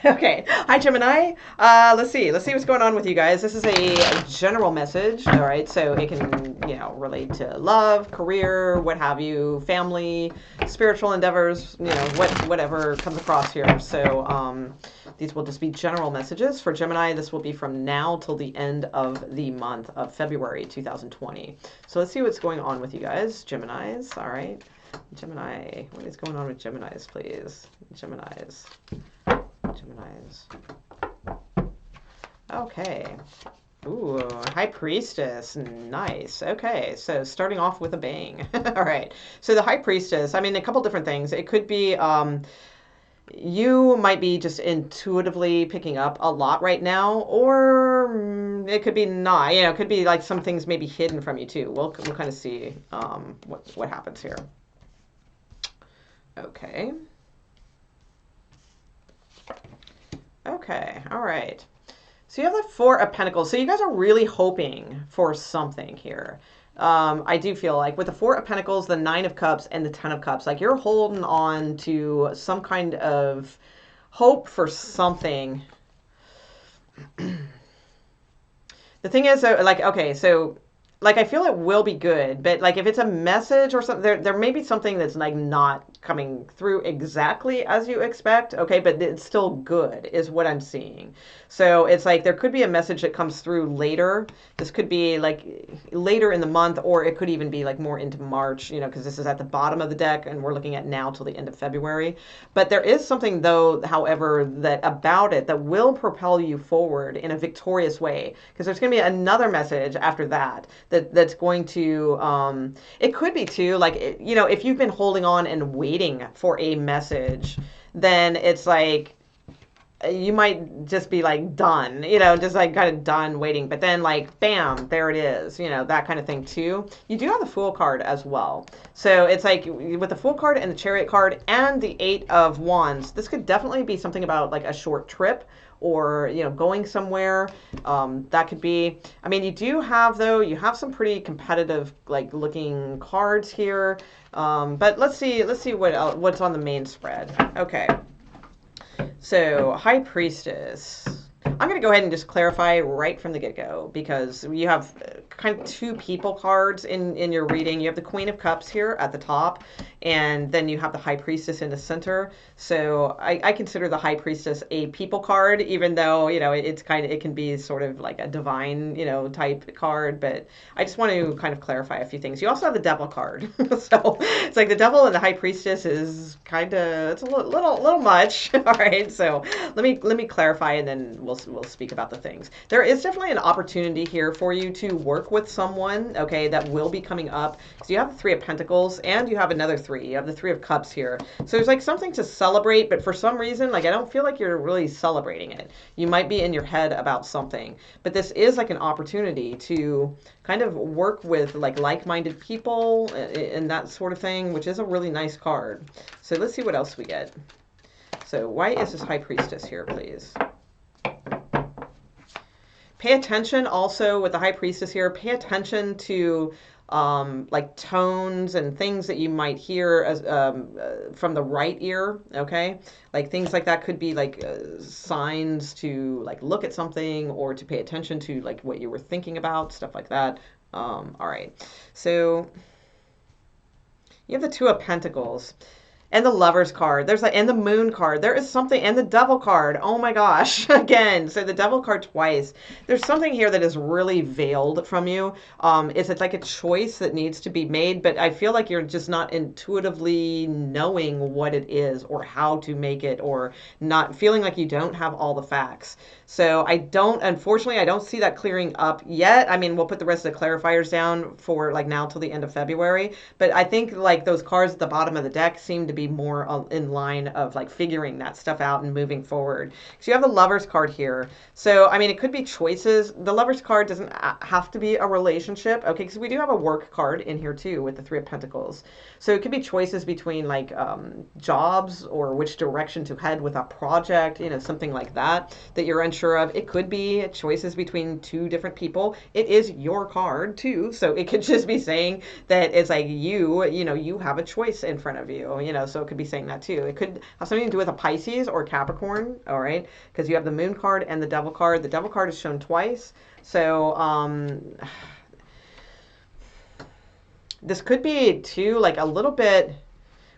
Okay. Hi, Gemini. Let's see. Let's see what's going on with you guys. This is a general message. All right. So it can, relate to love, career, what have you, family, spiritual endeavors, whatever comes across here. So, these will just be general messages for Gemini. This will be from now till the end of the month of February 2020. So let's see what's going on with you guys, Geminis. All right. Gemini, what is going on with Geminis, please? Geminis. Geminis. Okay. Ooh, High Priestess. Nice. Okay, so starting off with a bang. All right. So the High Priestess, I mean, a couple different things. It could be you might be just intuitively picking up a lot right now, or it could be not. It could be like some things may be hidden from you too. We'll kind of see what happens here. Okay. Okay, all right. So you have the Four of Pentacles. So you guys are really hoping for something here. I do feel like with the Four of Pentacles, the Nine of Cups, and the Ten of Cups, like you're holding on to some kind of hope for something. The thing is, like, okay, so like I feel it will be good, but like if it's a message or something, there may be something that's like not coming through exactly as you expect, okay, but it's still good is what I'm seeing. So it's like there could be a message that comes through later. This could be like later in the month, or it could even be like more into March, because this is at the bottom of the deck and we're looking at now till the end of February. But there is something though, however, that about it that will propel you forward in a victorious way, because there's going to be another message after that's going to it could be too like if you've been holding on and waiting for a message, then it's like you might just be like done, just like kind of done waiting, but then like bam, there it is, that kind of thing too. You do have the Fool card as well, so it's like with the Fool card and the Chariot card and the Eight of Wands, this could definitely be something about like a short trip or going somewhere. That could be, I mean, you have some pretty competitive like looking cards here, but let's see what's on the main spread. Okay, so High Priestess, I'm going to go ahead and just clarify right from the get-go, because you have kind of two people cards in your reading. You have the Queen of Cups here at the top, and then you have the High Priestess in the center. So I consider the High Priestess a people card, even though, it can be sort of like a divine, type card. But I just want to kind of clarify a few things. You also have the Devil card. So it's like the Devil and the High Priestess is kind of, it's a little much. All right. So let me clarify, and then we'll speak about the things. There is definitely an opportunity here for you to work with someone, okay, that will be coming up. So you have the Three of Pentacles and you have another three. You have the Three of Cups here. So there's like something to celebrate, but for some reason, like I don't feel like you're really celebrating it. You might be in your head about something, but this is like an opportunity to kind of work with like-minded people and that sort of thing, which is a really nice card. So let's see what else we get. So why is this High Priestess here, please? Pay attention also with the High Priestess here. Pay attention to like tones and things that you might hear as from the right ear. Okay, like things like that could be like signs to like look at something or to pay attention to like what you were thinking about, stuff like that. All right, so you have the Two of Pentacles. And the Lovers card. There's and the Moon card. There is something, and the Devil card. Oh my gosh. Again, so the Devil card twice. There's something here that is really veiled from you. It's like a choice that needs to be made, but I feel like you're just not intuitively knowing what it is or how to make it, or not feeling like you don't have all the facts. So unfortunately, I don't see that clearing up yet. I mean, we'll put the rest of the clarifiers down for like now till the end of February. But I think like those cards at the bottom of the deck seem to be more in line of like figuring that stuff out and moving forward. So you have the Lovers card here. So, I mean, it could be choices. The Lovers card doesn't have to be a relationship. Okay, because we do have a work card in here too with the Three of Pentacles. So it could be choices between like jobs or which direction to head with a project, something like that you're unsure of. It could be choices between two different people. It is your card too, so it could just be saying that it's like you have a choice in front of you, so it could be saying that too. It could have something to do with a Pisces or Capricorn, all right? Because you have the moon card and the devil card. The devil card is shown twice. So this could be too, like a little bit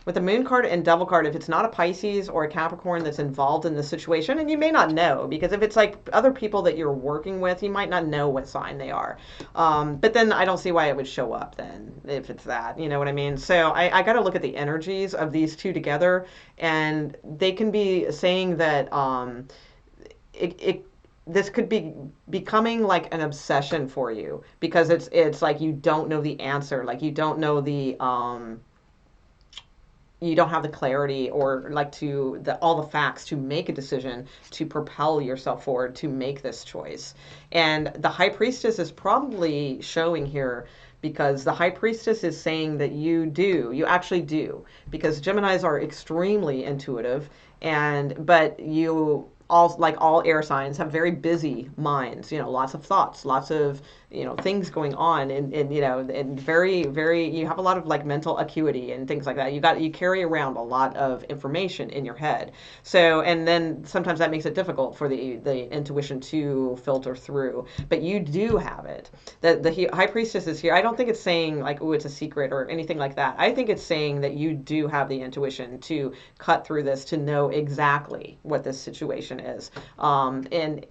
with the moon card and devil card, if it's not a Pisces or a Capricorn that's involved in the situation, and you may not know, because if it's like other people that you're working with, you might not know what sign they are. But then I don't see why it would show up then if it's that, you know what I mean? So I got to look at the energies of these two together, and they can be saying that this could be becoming like an obsession for you, because it's like you don't know the answer, like you don't know the you don't have the clarity or like all the facts to make a decision to propel yourself forward to make this choice. And the high priestess is probably showing here, because the high priestess is saying that you actually do, because Geminis are extremely intuitive, but you all, like all air signs, have very busy minds, lots of thoughts, lots of things going on, and very you have a lot of like mental acuity and things like that. You carry around a lot of information in your head. So, and then sometimes that makes it difficult for the intuition to filter through, but you do have it. The high priestess is here. I don't think it's saying like, oh, it's a secret or anything like that. I think it's saying that you do have the intuition to cut through this, to know exactly what this situation is. And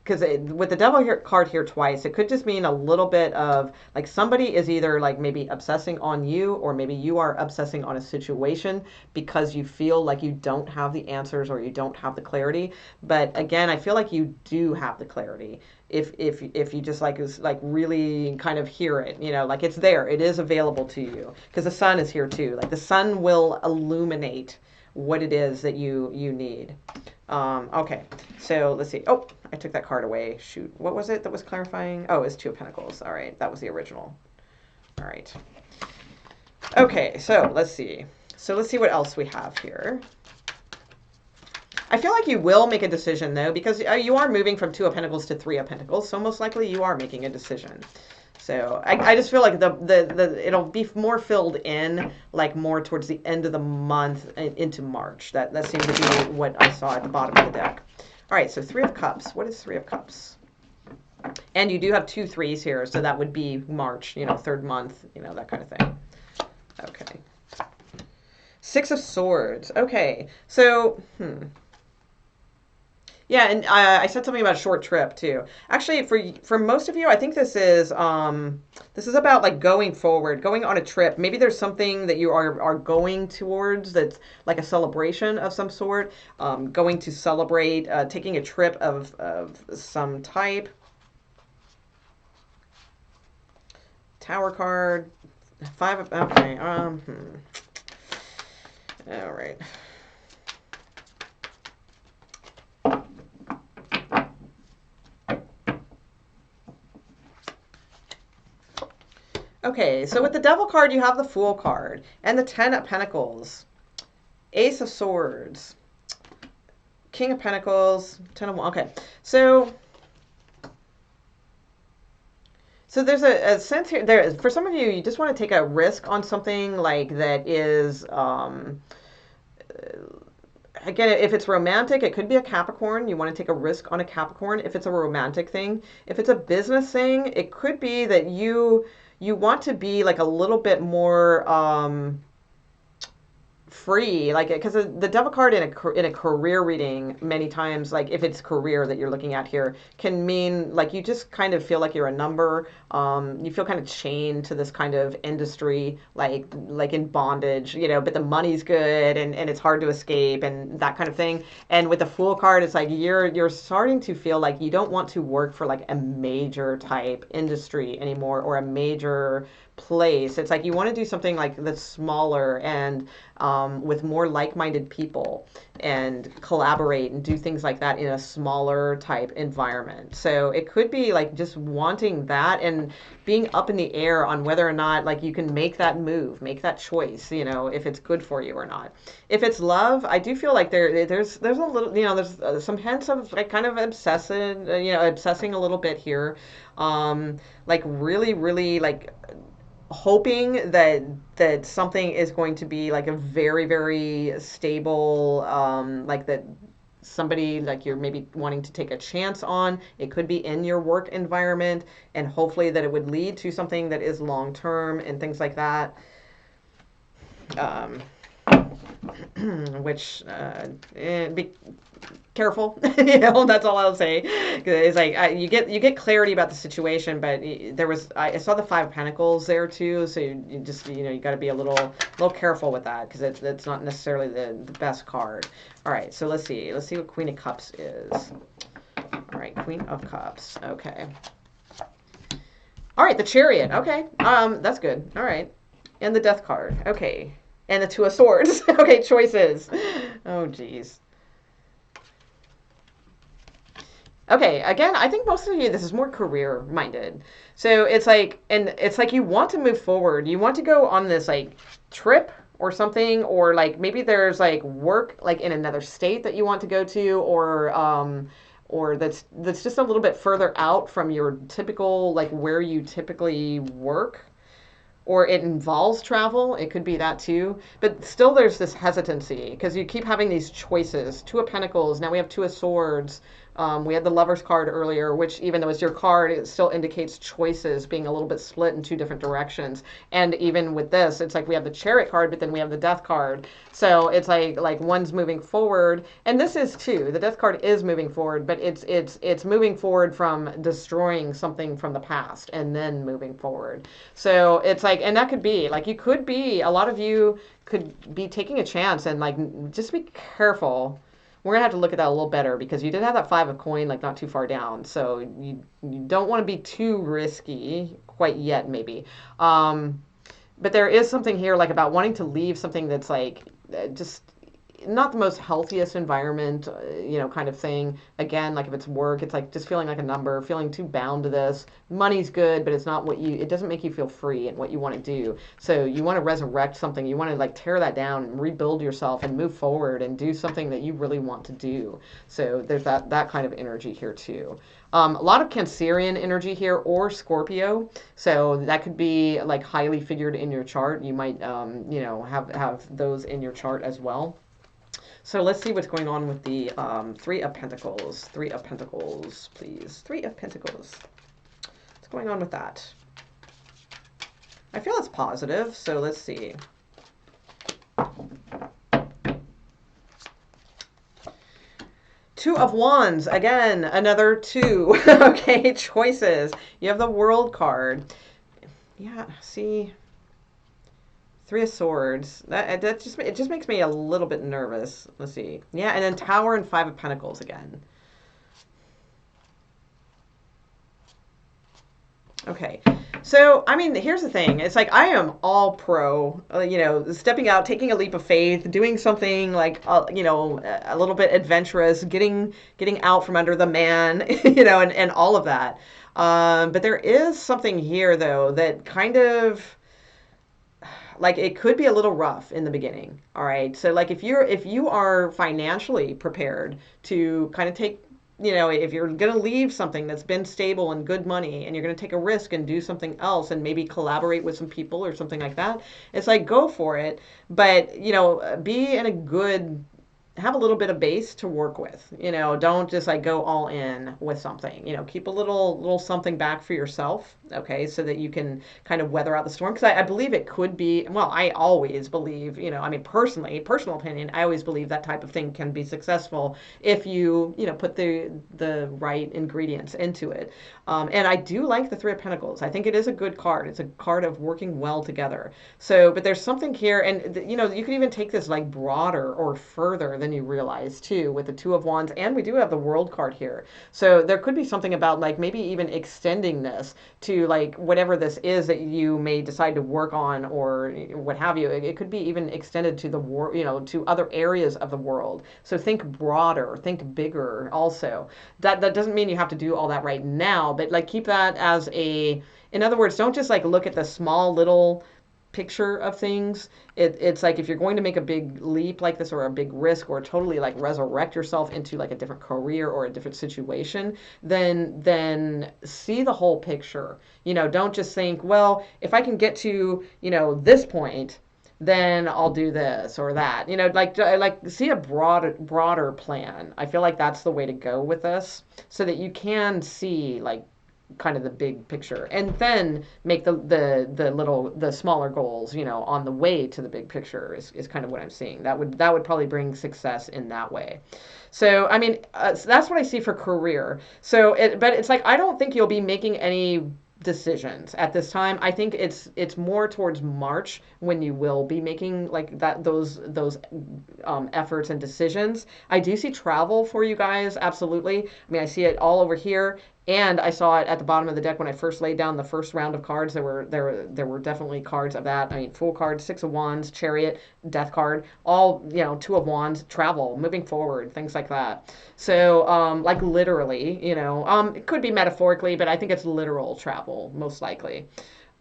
because with the devil card here twice, it could just mean a little bit of like somebody is either like maybe obsessing on you, or maybe you are obsessing on a situation because you feel like you don't have the answers or you don't have the clarity. But again, I feel like you do have the clarity if you just like really kind of hear it, like it's there, it is available to you, because the sun is here too. Like the sun will illuminate what it is that you need. Okay, so let's see. Oh, I took that card away. Shoot. What was it that was clarifying? Oh, it's Two of Pentacles. All right, that was the original. All right. Okay, so let's see. So let's see what else we have here. I feel like you will make a decision, though, because you are moving from Two of Pentacles to Three of Pentacles, so most likely you are making a decision. So I just feel like it'll be more filled in, like more towards the end of the month into March. That seemed to be what I saw at the bottom of the deck. All right, so Three of Cups. What is Three of Cups? And you do have 2 3s here, so that would be March, third month, that kind of thing. Okay. Six of Swords. Okay, so yeah, and I said something about a short trip too. Actually, for most of you, I think this is about like going forward, going on a trip. Maybe there's something that you are going towards that's like a celebration of some sort. Going to celebrate, taking a trip of some type. Tower card, 5 of, okay. All right. Okay, so with the Devil card, you have the Fool card and the 10 of Pentacles, Ace of Swords, King of Pentacles, 10 of Wands. Okay, so there's a sense here. There, for some of you, you just want to take a risk on something like that is, again, if it's romantic, it could be a Capricorn. You want to take a risk on a Capricorn if it's a romantic thing. If it's a business thing, it could be that you want to be like a little bit more free, like, because the Devil card in a career reading many times, like if it's career that you're looking at here, can mean like you just kind of feel like you're a number. You feel kind of chained to this kind of industry, like in bondage, but the money's good and it's hard to escape and that kind of thing. And with the Fool card, it's like you're starting to feel like you don't want to work for like a major type industry anymore, or a major place. It's like you want to do something like that's smaller and with more like-minded people, and collaborate and do things like that in a smaller type environment. So it could be like just wanting that and being up in the air on whether or not like you can make that move, make that choice, if it's good for you or not. If it's love, I do feel like there's a little, there's some hints of like kind of obsessing a little bit here. Like really, really like hoping that something is going to be like a very, very stable, like that somebody like you're maybe wanting to take a chance on. It could be in your work environment, and hopefully that it would lead to something that is long term and things like that. Um, which be careful. That's all I'll say. It's like you get clarity about the situation, but there was I saw the Five of Pentacles there too, so you just you got to be a little careful with that because it's not necessarily the best card. All right, so let's see what Queen of Cups is. All right, Queen of Cups. Okay. All right, the Chariot. Okay, that's good. All right, and the Death card. Okay. And the Two of Swords. Okay, choices. Oh, geez. Okay, again, I think most of you, this is more career minded. So it's like, and it's like you want to move forward. You want to go on this like trip or something, or like maybe there's like work like in another state that you want to go to, or that's just a little bit further out from your typical like where you typically work, or it involves travel. It could be that too. But still, there's this hesitancy because you keep having these choices. Two of Pentacles. Now we have Two of Swords. We had the Lover's card earlier, which even though it's your card, it still indicates choices being a little bit split in two different directions. And even with this, it's like we have the Chariot card, but then we have the Death card. So it's like one's moving forward, and this is too. The Death card is moving forward, but it's moving forward from destroying something from the past and then moving forward. So it's like, and that could be like you could be a lot of you could be taking a chance and like just be careful. We're gonna have to look at that a little better because you did have that Five of Coin like not too far down, so you don't want to be too risky quite yet maybe. But there is something here like about wanting to leave something that's like just not the most healthiest environment, kind of thing. Again, like if it's work, it's like just feeling like a number, feeling too bound to this. Money's good, but it's not it doesn't make you feel free and what you want to do. So you want to resurrect something. You want to like tear that down and rebuild yourself and move forward and do something that you really want to do. So there's that kind of energy here too. A lot of Cancerian energy here or Scorpio. So that could be like highly figured in your chart. You might, have those in your chart as well. So let's see what's going on with the Three of Pentacles. Three of Pentacles, please. Three of Pentacles. What's going on with that? I feel it's positive, so let's see. Two of Wands. Again, another two. Okay, choices. You have the World card. Yeah, see... Three of Swords. It just makes me a little bit nervous. Let's see. Yeah, and then Tower and Five of Pentacles again. Okay. So, I mean, here's the thing. It's like I am all pro, stepping out, taking a leap of faith, doing something like, a little bit adventurous, getting out from under the man, and all of that. But there is something here, though, that kind of... like it could be a little rough in the beginning. All right. So like if you are financially prepared to kind of take, if you're going to leave something that's been stable and good money and you're going to take a risk and do something else and maybe collaborate with some people or something like that, it's like go for it. But, be in a good, have a little bit of base to work with. Don't just like go all in with something. Keep a little something back for yourself, okay, so that you can kind of weather out the storm. Because I believe it could be, well, I always believe, personal opinion, I always believe that type of thing can be successful if you, put the right ingredients into it. And I do like the Three of Pentacles. I think it is a good card. It's a card of working well together. So, but there's something here, and you could even take this like broader or further than you realize too with the Two of Wands, and we do have the World card here. So there could be something about like maybe even extending this to like whatever this is that you may decide to work on or what have you. It could be even extended to the to other areas of the world. So think broader, think bigger also. That doesn't mean you have to do all that right now, but like keep that as in other words, don't just like look at the small little picture of things. It's like if you're going to make a big leap like this or a big risk or totally like resurrect yourself into like a different career or a different situation, then see the whole picture. Don't just think, well, if I can get to, this point, then I'll do this or that. Like see a broader plan. I feel like that's the way to go with this so that you can see like kind of the big picture and then make the smaller goals on the way to the big picture is kind of what I'm seeing. That would probably bring success in that way. So I mean, so that's what I see for career. But it's like I don't think you'll be making any decisions at this time. I think it's more towards March when you will be making like those efforts and decisions. I do see travel for you guys, absolutely. I mean, I see it all over here. And I saw it at the bottom of the deck when I first laid down the first round of cards. There were definitely cards of that. I mean, Fool card, Six of Wands, Chariot, Death card, all Two of Wands, travel, moving forward, things like that. So, like literally, it could be metaphorically, but I think it's literal travel most likely.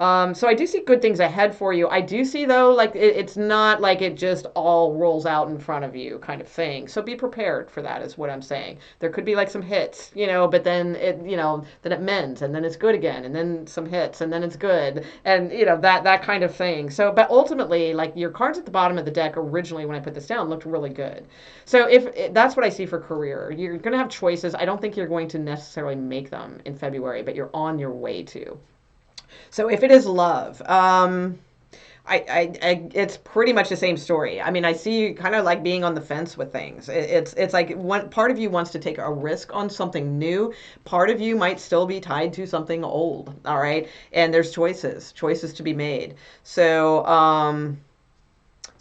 So I do see good things ahead for you. I do see though, like it's not like it just all rolls out in front of you kind of thing. So be prepared for that is what I'm saying. There could be like some hits, but then it mends and then it's good again and then some hits and then it's good and that kind of thing. So, but ultimately, like your cards at the bottom of the deck originally when I put this down looked really good. So if that's what I see for career, you're going to have choices. I don't think you're going to necessarily make them in February, but you're on your way to. So if it is love, it's pretty much the same story. I mean, I see you kind of like being on the fence with things. It's like one part of you wants to take a risk on something new. Part of you might still be tied to something old. All right, and there's choices to be made. So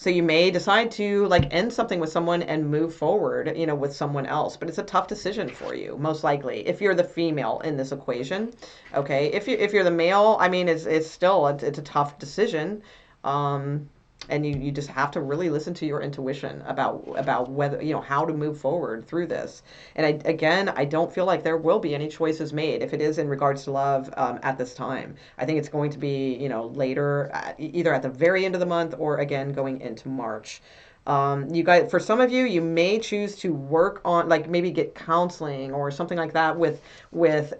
you may decide to like end something with someone and move forward, with someone else. But it's a tough decision for you, most likely, if you're the female in this equation. Okay, if you're the male, I mean, it's still it's a tough decision. And you just have to really listen to your intuition about whether how to move forward through this. And I don't feel like there will be any choices made if it is in regards to love at this time. I think it's going to be later, either at the very end of the month or again going into March. You guys, for some of you, you may choose to work on, like maybe get counseling or something like that with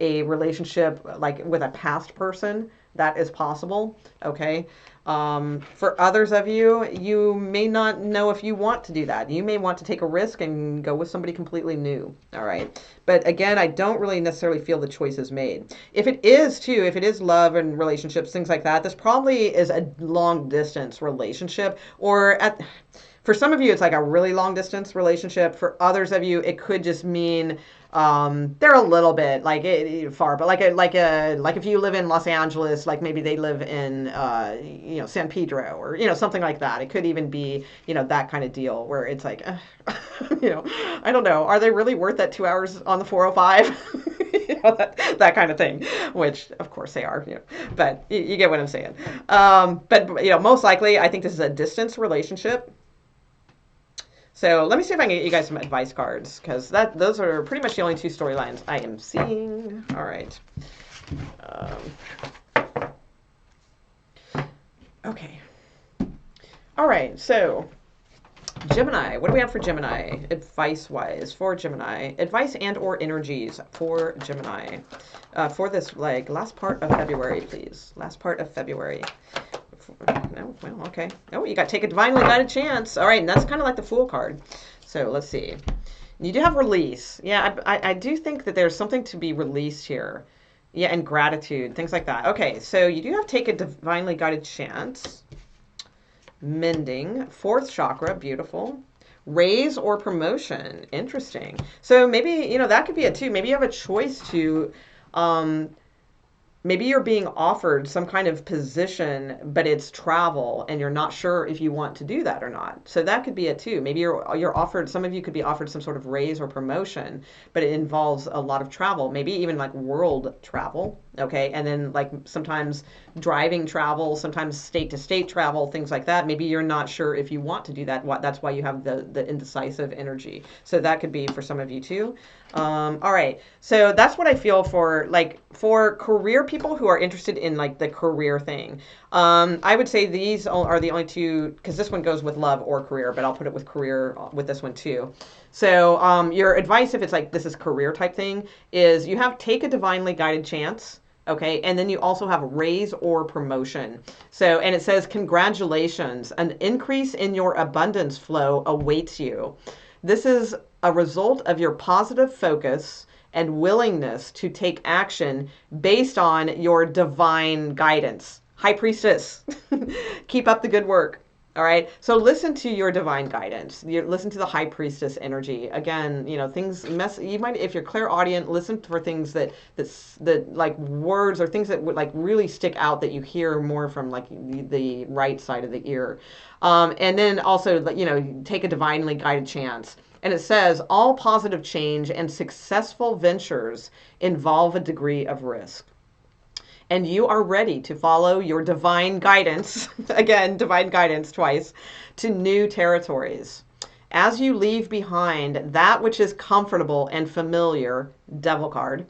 a relationship, like with a past person. That is possible. Okay. For others of you, you may not know if you want to do that. You may want to take a risk and go with somebody completely new. All right. But again, I don't really necessarily feel the choice is made. If it is love and relationships, things like that, this probably is a long distance relationship for some of you, it's like a really long distance relationship. For others of you, it could just mean they're a little bit like far, but like if you live in Los Angeles, like maybe they live in San Pedro or something like that. It could even be that kind of deal where it's like I don't know, are they really worth that 2 hours on the 405? That kind of thing, which of course they are, but you get what I'm saying. But most likely, I think this is a distance relationship. So let me see if I can get you guys some advice cards, because those are pretty much the only two storylines I am seeing. All right. Okay. All right. So Gemini, what do we have for Gemini? Advice-wise for Gemini. Advice and or energies for Gemini. For this last part of February, please. Last part of February. No, well, okay. Oh, you got to take a divinely guided chance. All right, and that's kind of like the Fool card. So let's see. You do have release. Yeah, I do think that there's something to be released here. Yeah, and gratitude, things like that. Okay, so you do have take a divinely guided chance. Mending, fourth chakra, beautiful. Raise or promotion, interesting. So maybe, that could be it too. Maybe you have a choice to maybe you're being offered some kind of position, but it's travel and you're not sure if you want to do that or not. So that could be it too. Maybe you're offered, some of you could be offered some sort of raise or promotion, but it involves a lot of travel, maybe even like world travel. Okay. And then like sometimes driving travel, sometimes state to state travel, things like that. Maybe you're not sure if you want to do that. That's why you have the indecisive energy. So that could be for some of you too. All right. So that's what I feel for career people. people who are interested in like the career thing, I would say these are the only two, because this one goes with love or career, but I'll put it with career with this one too. So your advice, if it's like this is career type thing, is you have take a divinely guided chance. Okay, and then you also have raise or promotion. So, and it says, congratulations, an increase in your abundance flow awaits you. This is a result of your positive focus and willingness to take action based on your divine guidance. High Priestess, keep up the good work. All right. So listen to your divine guidance. You listen to the High Priestess energy. Again, things mess. You might, if you're clairaudient, listen for things that like words or things that would like really stick out that you hear more from like the right side of the ear. And then also, take a divinely guided chance. And it says all positive change and successful ventures involve a degree of risk, and you are ready to follow your divine guidance, again, divine guidance twice, to new territories. As you leave behind that which is comfortable and familiar, devil card,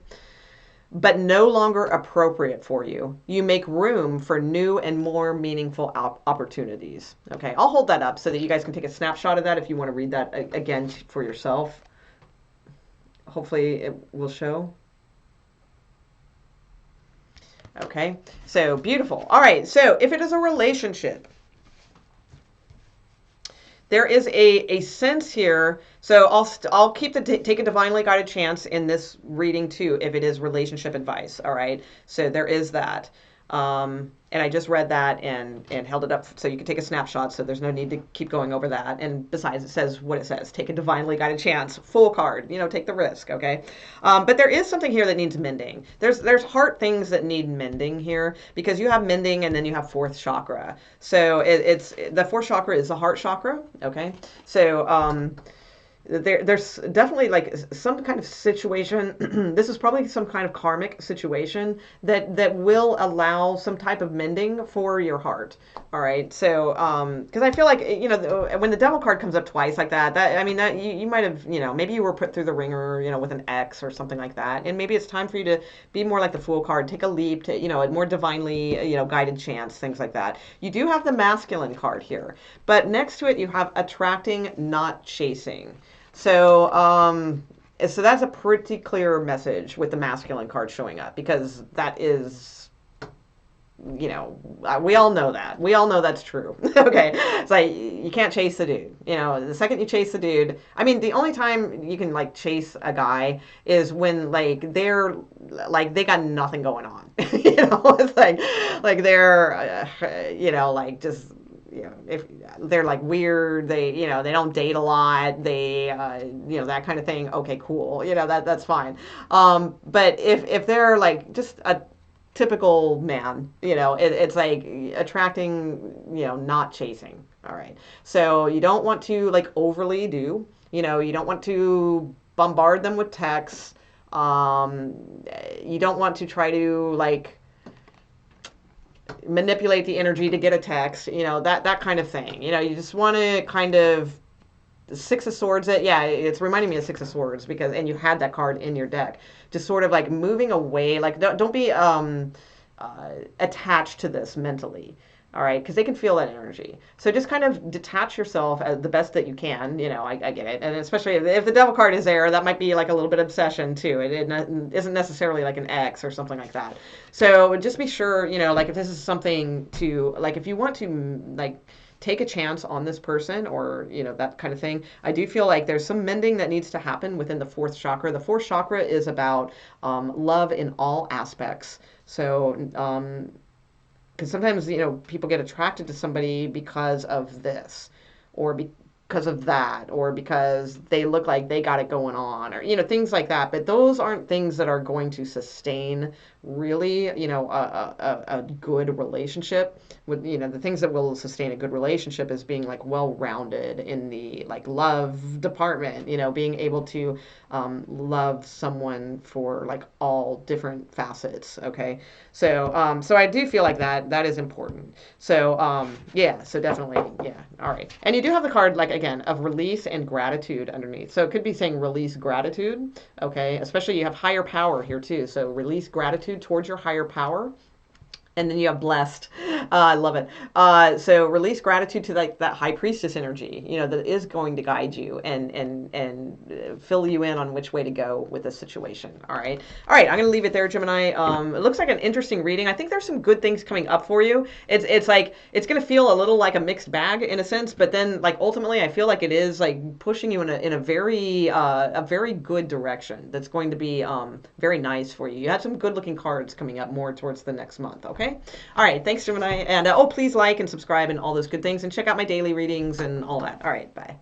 but no longer appropriate for you, you make room for new and more meaningful opportunities. Okay, I'll hold that up so that you guys can take a snapshot of that if you want to read that again for yourself. Hopefully it will show. Okay, so beautiful. All right, so if it is a relationship, there is a sense here. So I'll keep the take a divinely guided chance in this reading too, if it is relationship advice. All right, so there is that. And I just read that and held it up so you can take a snapshot, so there's no need to keep going over that. And besides, it says what it says. Take a divinely guided chance. Full card. Take the risk, okay? But there is something here that needs mending. There's heart things that need mending here, because you have mending and then you have fourth chakra. So it's the fourth chakra is the heart chakra, okay? So there's definitely like some kind of situation. This is probably some kind of karmic situation that will allow some type of mending for your heart. All right. So, because I feel like, when the devil card comes up twice like that I mean, that you might have, maybe you were put through the ringer, with an ex or something like that. And maybe it's time for you to be more like the Fool card, take a leap to, a more divinely, guided chance, things like that. You do have the masculine card here, but next to it, you have attracting, not chasing. So, so that's a pretty clear message with the masculine card showing up, because that is, we all know that. We all know that's true. Okay. It's like, you can't chase the dude. The second you chase the dude, I mean, the only time you can like chase a guy is when like they're like, they got nothing going on. It's like they're, like just, if they're like weird, they don't date a lot, they that kind of thing. Okay, cool. That's fine. But if they're like just a typical man, it's like attracting, not chasing. All right. So you don't want to like overly do, you don't want to bombard them with texts. You don't want to try to like manipulate the energy to get a text, that kind of thing. You just want to kind of Six of Swords. It's reminding me of Six of Swords, and you had that card in your deck. Just sort of like moving away, like don't be attached to this mentally. All right, because they can feel that energy. So just kind of detach yourself as the best that you can. I get it. And especially if the devil card is there, that might be like a little bit of obsession too. It isn't necessarily like an ex or something like that. So just be sure, like if this is something to, like if you want to like take a chance on this person, or, that kind of thing, I do feel like there's some mending that needs to happen within the fourth chakra. The fourth chakra is about love in all aspects. So, because sometimes, people get attracted to somebody because of this, or because of that, or because they look like they got it going on, or, things like that. But those aren't things that are going to sustain really, a good relationship. With, the things that will sustain a good relationship is being like well-rounded in the like love department, being able to love someone for like all different facets. Okay. So, so I do feel like that is important. So, so definitely. Yeah. All right. And you do have the card, like again, of release and gratitude underneath. So it could be saying release gratitude, okay? Especially you have higher power here too. So release gratitude towards your higher power. And then you have blessed. I love it. So release gratitude to like that high priestess energy, that is going to guide you and fill you in on which way to go with this situation. All right. All right. I'm going to leave it there, Gemini. It looks like an interesting reading. I think there's some good things coming up for you. It's like it's going to feel a little like a mixed bag in a sense, but then like ultimately, I feel like it is like pushing you in a very good direction. That's going to be very nice for you. You have some good looking cards coming up more towards the next month. Okay. All right. Thanks, Gemini. And please like and subscribe and all those good things. And check out my daily readings and all that. All right. Bye.